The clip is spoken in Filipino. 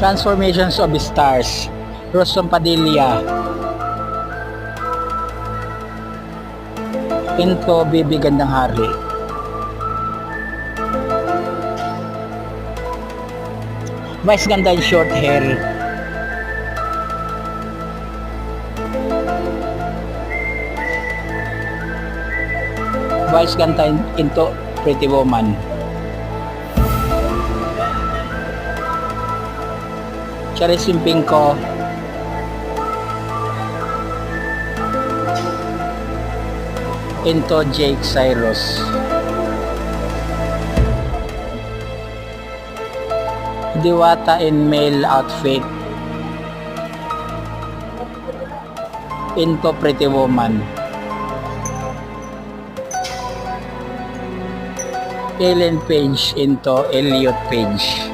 Transformations of Stars, Rosson Padilla, into Bibi Gandang Hari. Vice Ganda in Short Hair, Vice Ganda into Pretty Woman. Charis Simpingko, into Jake Cyrus. Diwata in male outfit, into Pretty Woman. Ellen Page into Elliot Page.